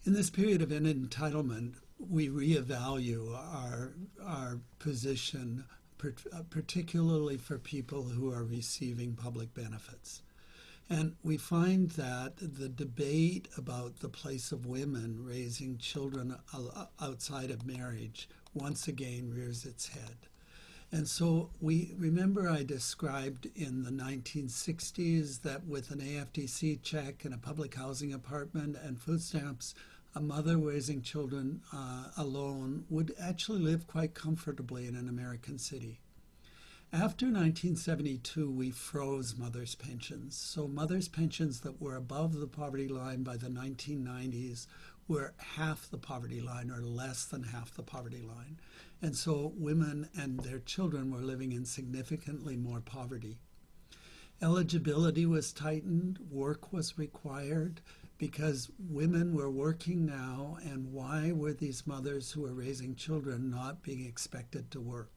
In this period of entitlement, we reevaluate our position, particularly for people who are receiving public benefits. And we find that the debate about the place of women raising children outside of marriage once again rears its head. And so we remember I described in the 1960s that with an AFDC check and a public housing apartment and food stamps, a mother raising children alone would actually live quite comfortably in an American city. After 1972, we froze mothers' pensions. So mothers' pensions that were above the poverty line by the 1990s were half the poverty line or less than half the poverty line. And so women and their children were living in significantly more poverty. Eligibility was tightened, work was required because women were working now, and why were these mothers who were raising children not being expected to work?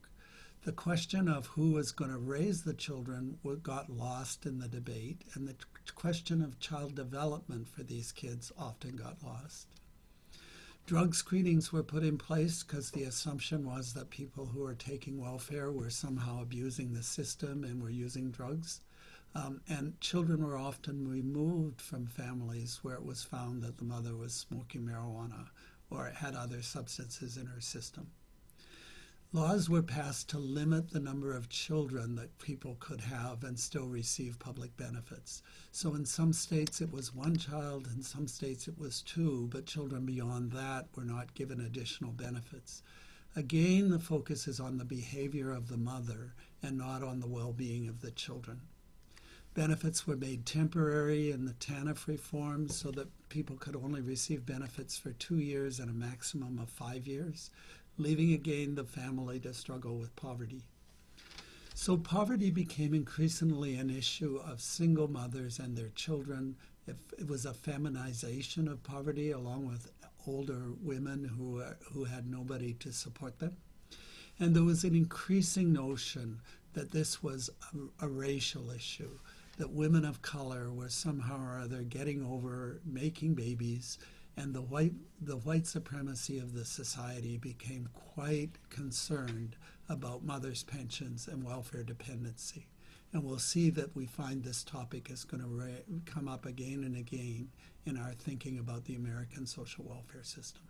The question of who was going to raise the children got lost in the debate, and the question of child development for these kids often got lost. Drug screenings were put in place because the assumption was that people who were taking welfare were somehow abusing the system and were using drugs. And children were often removed from families where it was found that the mother was smoking marijuana or had other substances in her system. Laws were passed to limit the number of children that people could have and still receive public benefits. So in some states it was one child, in some states it was two, but children beyond that were not given additional benefits. Again, the focus is on the behavior of the mother and not on the well-being of the children. Benefits were made temporary in the TANF reform so that people could only receive benefits for 2 years and a maximum of 5 years, leaving again the family to struggle with poverty. So poverty became increasingly an issue of single mothers and their children. It was a feminization of poverty along with older women who had nobody to support them. And there was an increasing notion that this was a racial issue, that women of color were somehow or other getting over making babies, and the white supremacy of the society became quite concerned about mothers' pensions and welfare dependency. And we'll see that we find this topic is going to come up again and again in our thinking about the American social welfare system.